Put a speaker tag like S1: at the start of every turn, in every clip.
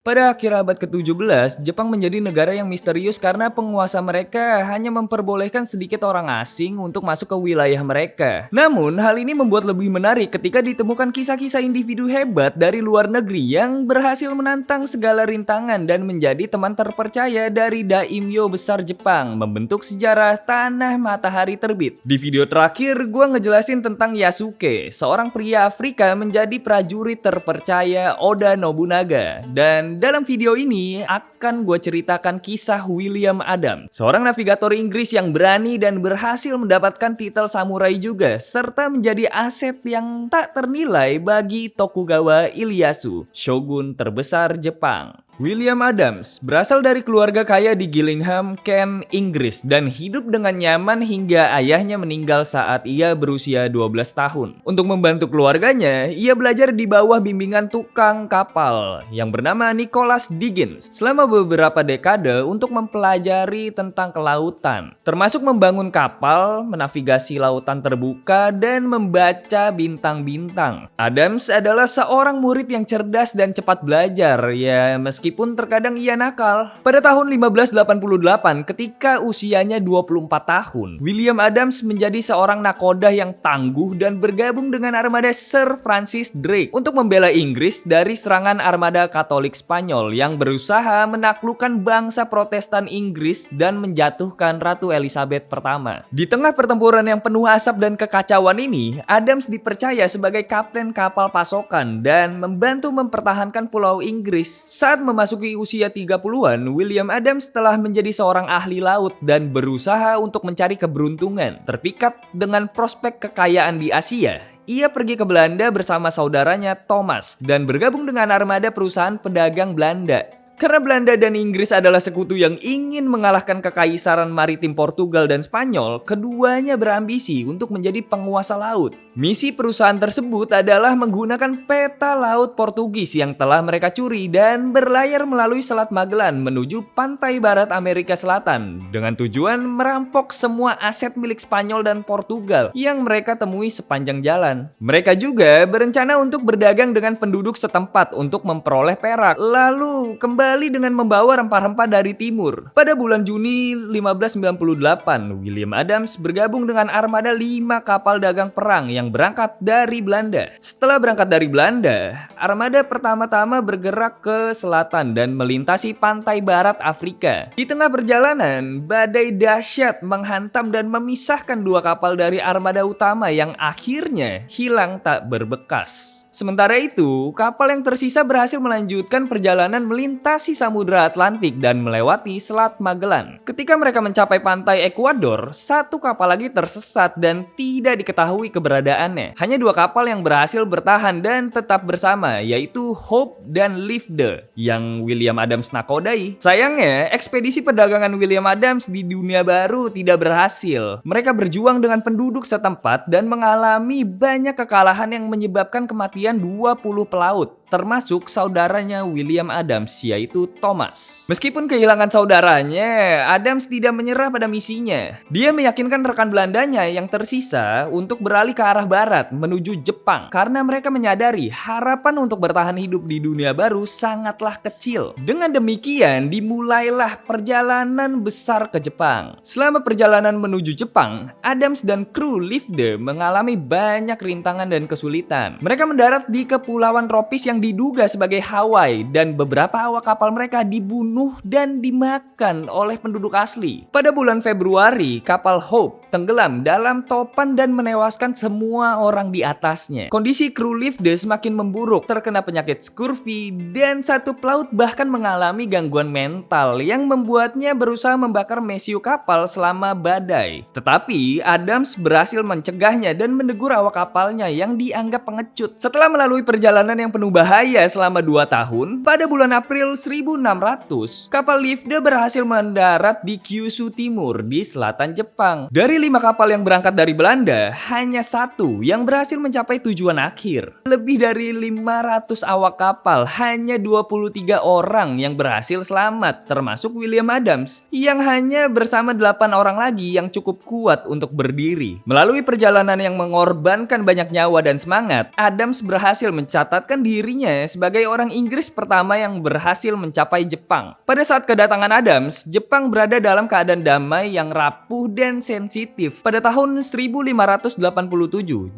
S1: Pada akhir abad ke-17, Jepang menjadi negara yang misterius karena penguasa mereka hanya memperbolehkan sedikit orang asing untuk masuk ke wilayah mereka. Namun, hal ini membuat lebih menarik ketika ditemukan kisah-kisah individu hebat dari luar negeri yang berhasil menantang segala rintangan dan menjadi teman terpercaya dari daimyo besar Jepang, membentuk sejarah tanah matahari terbit. Di video terakhir, gue ngejelasin tentang Yasuke, seorang pria Afrika menjadi prajurit terpercaya Oda Nobunaga. Dan dalam video ini akan gue ceritakan kisah William Adams, seorang navigator Inggris yang berani dan berhasil mendapatkan titel samurai juga, serta menjadi aset yang tak ternilai bagi Tokugawa Ieyasu, shogun terbesar Jepang. William Adams berasal dari keluarga kaya di Gillingham, Kent, Inggris dan hidup dengan nyaman hingga ayahnya meninggal saat ia berusia 12 tahun. Untuk membantu keluarganya, ia belajar di bawah bimbingan tukang kapal yang bernama Nicholas Dickens selama beberapa dekade untuk mempelajari tentang kelautan, termasuk membangun kapal, menavigasi lautan terbuka, dan membaca bintang-bintang. Adams adalah seorang murid yang cerdas dan cepat belajar, ya meskipun terkadang ia nakal. Pada tahun 1588, ketika usianya 24 tahun, William Adams menjadi seorang nakoda yang tangguh dan bergabung dengan armada Sir Francis Drake untuk membela Inggris dari serangan armada Katolik Spanyol yang berusaha menaklukkan bangsa Protestan Inggris dan menjatuhkan Ratu Elizabeth pertama. Di tengah pertempuran yang penuh asap dan kekacauan ini, Adams dipercaya sebagai kapten kapal pasokan dan membantu mempertahankan Pulau Inggris. Saat memasuki usia 30-an, William Adams telah menjadi seorang ahli laut dan berusaha untuk mencari keberuntungan. Terpikat dengan prospek kekayaan di Asia, ia pergi ke Belanda bersama saudaranya Thomas dan bergabung dengan armada perusahaan pedagang Belanda. Karena Belanda dan Inggris adalah sekutu yang ingin mengalahkan kekaisaran maritim Portugal dan Spanyol, keduanya berambisi untuk menjadi penguasa laut. Misi perusahaan tersebut adalah menggunakan peta laut Portugis yang telah mereka curi dan berlayar melalui Selat Magellan menuju pantai barat Amerika Selatan dengan tujuan merampok semua aset milik Spanyol dan Portugal yang mereka temui sepanjang jalan. Mereka juga berencana untuk berdagang dengan penduduk setempat untuk memperoleh perak, lalu kembali dengan membawa rempah-rempah dari timur. Pada bulan Juni 1598, William Adams bergabung dengan armada 5 kapal dagang perang yang berangkat dari Belanda. Setelah berangkat dari Belanda, armada pertama-tama bergerak ke selatan dan melintasi pantai barat Afrika. Di tengah perjalanan, badai dahsyat menghantam dan memisahkan 2 kapal dari armada utama yang akhirnya hilang tak berbekas. Sementara itu, kapal yang tersisa berhasil melanjutkan perjalanan melintasi Samudra Atlantik dan melewati Selat Magellan. Ketika mereka mencapai pantai Ekuador, 1 kapal lagi tersesat dan tidak diketahui keberadaannya. Hanya 2 kapal yang berhasil bertahan dan tetap bersama, yaitu Hope dan Liefde yang William Adams nakodai. Sayangnya, ekspedisi perdagangan William Adams di dunia baru tidak berhasil. Mereka berjuang dengan penduduk setempat dan mengalami banyak kekalahan yang menyebabkan kematian 20 pelaut, termasuk saudaranya William Adams, yaitu Thomas. Meskipun kehilangan saudaranya, Adams tidak menyerah pada misinya. Dia meyakinkan rekan Belandanya yang tersisa untuk beralih ke arah barat menuju Jepang karena mereka menyadari harapan untuk bertahan hidup di dunia baru sangatlah kecil. Dengan demikian, dimulailah perjalanan besar ke Jepang. Selama perjalanan menuju Jepang, Adams dan kru Liefde mengalami banyak rintangan dan kesulitan. Mereka mendarat di kepulauan tropis yang diduga sebagai Hawaii dan beberapa awak kapal mereka dibunuh dan dimakan oleh penduduk asli. Pada bulan Februari, kapal Hope tenggelam dalam topan dan menewaskan semua orang di atasnya. Kondisi kru Liefde semakin memburuk, terkena penyakit scurvy dan 1 pelaut bahkan mengalami gangguan mental yang membuatnya berusaha membakar mesiu kapal selama badai. Tetapi Adams berhasil mencegahnya dan menegur awak kapalnya yang dianggap pengecut. Setelah melalui perjalanan yang penuh bahaya selama 2 tahun, pada bulan April 1600, kapal Liefde berhasil mendarat di Kyushu Timur di selatan Jepang. Dari 5 kapal yang berangkat dari Belanda, hanya 1 yang berhasil mencapai tujuan akhir. Lebih dari 500 awak kapal, hanya 23 orang yang berhasil selamat, termasuk William Adams, yang hanya bersama 8 orang lagi yang cukup kuat untuk berdiri. Melalui perjalanan yang mengorbankan banyak nyawa dan semangat, Adams berhasil mencatatkan dirinya sebagai orang Inggris pertama yang berhasil mencapai Jepang. Pada saat kedatangan Adams, Jepang berada dalam keadaan damai yang rapuh dan sensitif. Pada tahun 1587,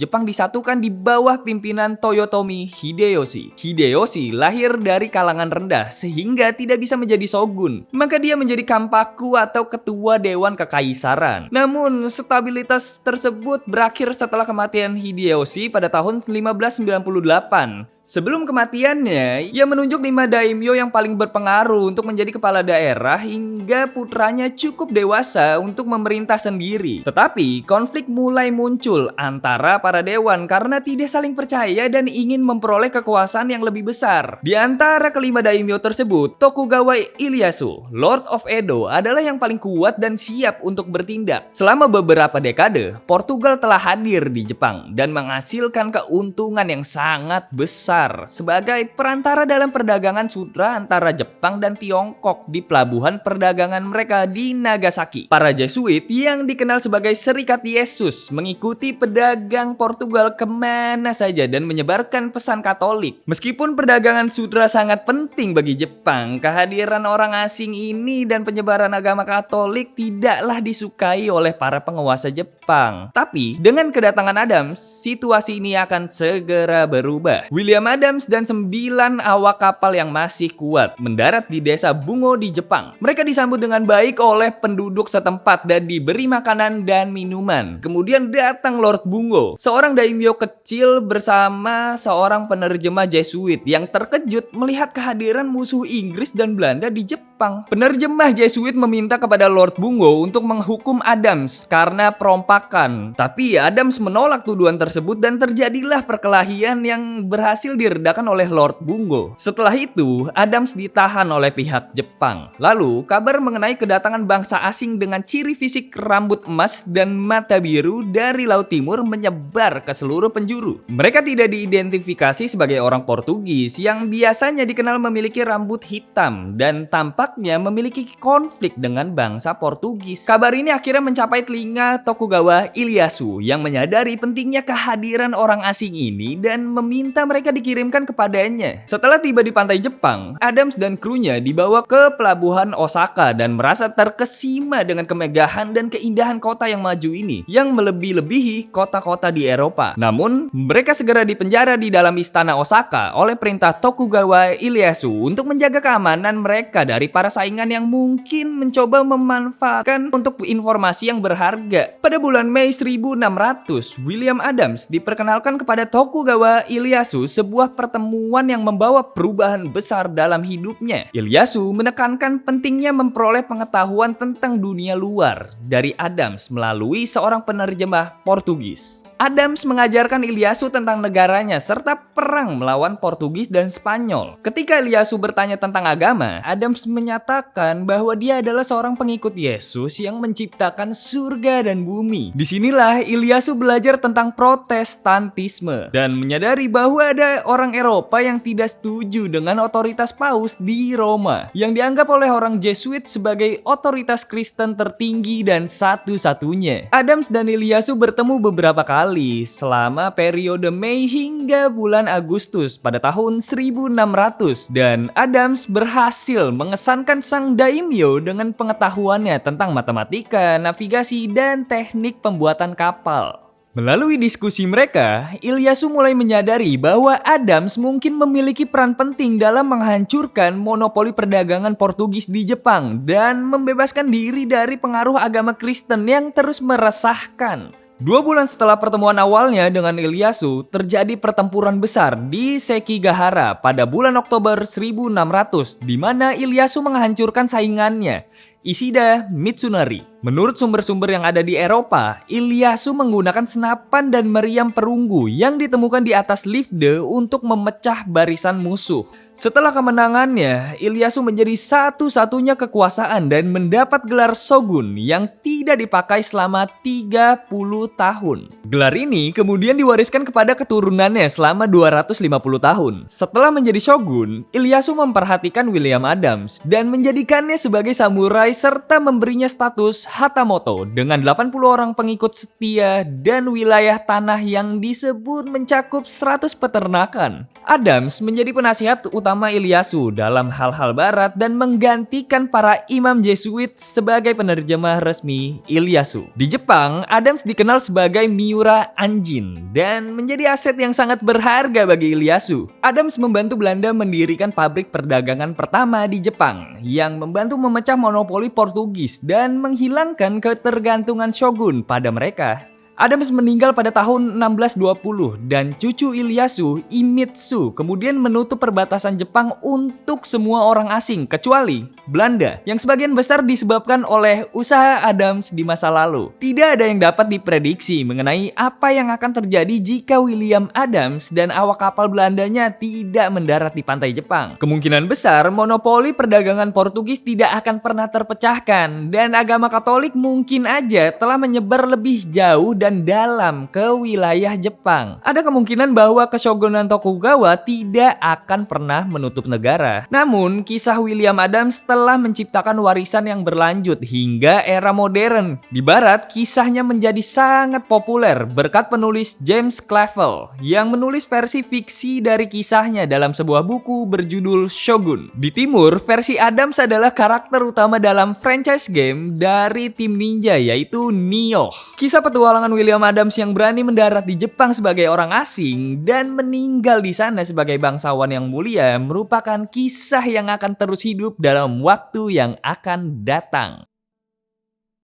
S1: Jepang disatukan di bawah pimpinan Toyotomi Hideyoshi. Hideyoshi lahir dari kalangan rendah sehingga tidak bisa menjadi shogun. Maka dia menjadi kampaku atau ketua dewan kekaisaran. Namun, stabilitas tersebut berakhir setelah kematian Hideyoshi pada tahun 1598. Sebelum kematiannya, ia menunjuk 5 daimyo yang paling berpengaruh untuk menjadi kepala daerah hingga putranya cukup dewasa untuk memerintah sendiri. Tetapi, konflik mulai muncul antara para dewan karena tidak saling percaya dan ingin memperoleh kekuasaan yang lebih besar. Di antara kelima daimyo tersebut, Tokugawa Ieyasu, Lord of Edo, adalah yang paling kuat dan siap untuk bertindak. Selama beberapa dekade, Portugal telah hadir di Jepang dan menghasilkan keuntungan yang sangat besar sebagai perantara dalam perdagangan sutra antara Jepang dan Tiongkok di pelabuhan perdagangan mereka di Nagasaki. Para Jesuit yang dikenal sebagai Serikat Yesus mengikuti pedagang Portugal kemana saja dan menyebarkan pesan Katolik. Meskipun perdagangan sutra sangat penting bagi Jepang, kehadiran orang asing ini dan penyebaran agama Katolik tidaklah disukai oleh para penguasa Jepang. Tapi dengan kedatangan Adams, situasi ini akan segera berubah. William Adams dan 9 awak kapal yang masih kuat mendarat di desa Bungo di Jepang. Mereka disambut dengan baik oleh penduduk setempat dan diberi makanan dan minuman. Kemudian datang Lord Bungo, seorang daimyo kecil bersama seorang penerjemah Jesuit yang terkejut melihat kehadiran musuh Inggris dan Belanda di Jepang. Penerjemah Jesuit meminta kepada Lord Bungo untuk menghukum Adams karena perompakan. Tapi Adams menolak tuduhan tersebut dan terjadilah perkelahian yang berhasil diredakan oleh Lord Bungo. Setelah itu, Adams ditahan oleh pihak Jepang. Lalu, kabar mengenai kedatangan bangsa asing dengan ciri fisik rambut emas dan mata biru dari Laut Timur menyebar ke seluruh penjuru. Mereka tidak diidentifikasi sebagai orang Portugis yang biasanya dikenal memiliki rambut hitam dan tampaknya memiliki konflik dengan bangsa Portugis. Kabar ini akhirnya mencapai telinga Tokugawa Ieyasu yang menyadari pentingnya kehadiran orang asing ini dan meminta mereka dikirimkan kepadanya. Setelah tiba di pantai Jepang, Adams dan krunya dibawa ke pelabuhan Osaka dan merasa terkesima dengan kemegahan dan keindahan kota yang maju ini yang melebih-lebihi kota-kota di Eropa. Namun, mereka segera dipenjara di dalam istana Osaka oleh perintah Tokugawa Ieyasu untuk menjaga keamanan mereka dari para saingan yang mungkin mencoba memanfaatkan untuk informasi yang berharga. Pada bulan Mei 1600, William Adams diperkenalkan kepada Tokugawa Ieyasu sebuah pertemuan yang membawa perubahan besar dalam hidupnya. Ieyasu menekankan pentingnya memperoleh pengetahuan tentang dunia luar dari Adams melalui seorang penerjemah Portugis. Adams mengajarkan Ieyasu tentang negaranya serta perang melawan Portugis dan Spanyol. Ketika Ieyasu bertanya tentang agama, Adams menyatakan bahwa dia adalah seorang pengikut Yesus yang menciptakan surga dan bumi. Disinilah Ieyasu belajar tentang Protestantisme dan menyadari bahwa ada orang Eropa yang tidak setuju dengan otoritas Paus di Roma, yang dianggap oleh orang Jesuit sebagai otoritas Kristen tertinggi dan satu-satunya. Adams dan Ieyasu bertemu beberapa kali selama periode Mei hingga bulan Agustus pada tahun 1600 dan Adams berhasil mengesankan sang daimyo dengan pengetahuannya tentang matematika, navigasi, dan teknik pembuatan kapal. Melalui diskusi mereka, Ieyasu mulai menyadari bahwa Adams mungkin memiliki peran penting dalam menghancurkan monopoli perdagangan Portugis di Jepang dan membebaskan diri dari pengaruh agama Kristen yang terus meresahkan. 2 bulan setelah pertemuan awalnya dengan Ieyasu, terjadi pertempuran besar di Sekigahara pada bulan Oktober 1600, di mana Ieyasu menghancurkan saingannya, Ishida Mitsunari. Menurut sumber-sumber yang ada di Eropa, Ieyasu menggunakan senapan dan meriam perunggu yang ditemukan di atas Lifde untuk memecah barisan musuh. Setelah kemenangannya, Ieyasu menjadi satu-satunya kekuasaan dan mendapat gelar shogun yang tidak dipakai selama 30 tahun. Gelar ini kemudian diwariskan kepada keturunannya selama 250 tahun. Setelah menjadi shogun, Ieyasu memperhatikan William Adams dan menjadikannya sebagai samurai serta memberinya status Hatamoto dengan 80 orang pengikut setia dan wilayah tanah yang disebut mencakup 100 peternakan. Adams menjadi penasihat utama Ieyasu dalam hal-hal barat dan menggantikan para imam Jesuit sebagai penerjemah resmi Ieyasu. Di Jepang, Adams dikenal sebagai Miura Anjin dan menjadi aset yang sangat berharga bagi Ieyasu. Adams membantu Belanda mendirikan pabrik perdagangan pertama di Jepang yang membantu memecah monopoli Portugis dan menghilangkan ketergantungan shogun pada mereka. Adams meninggal pada tahun 1620 dan cucu Ieyasu, Imitsu, kemudian menutup perbatasan Jepang untuk semua orang asing kecuali Belanda, yang sebagian besar disebabkan oleh usaha Adams di masa lalu. Tidak ada yang dapat diprediksi mengenai apa yang akan terjadi jika William Adams dan awak kapal Belandanya tidak mendarat di pantai Jepang. Kemungkinan besar monopoli perdagangan Portugis tidak akan pernah terpecahkan dan agama Katolik mungkin aja telah menyebar lebih jauh dan dalam ke wilayah Jepang. Ada kemungkinan bahwa Keshogunan Tokugawa tidak akan pernah menutup negara. Namun, kisah William Adams telah menciptakan warisan yang berlanjut hingga era modern. Di barat, kisahnya menjadi sangat populer berkat penulis James Clavell yang menulis versi fiksi dari kisahnya dalam sebuah buku berjudul Shogun. Di timur, versi Adams adalah karakter utama dalam franchise game dari tim ninja yaitu Nioh. Kisah petualangan William Adams yang berani mendarat di Jepang sebagai orang asing dan meninggal di sana sebagai bangsawan yang mulia merupakan kisah yang akan terus hidup dalam waktu yang akan datang.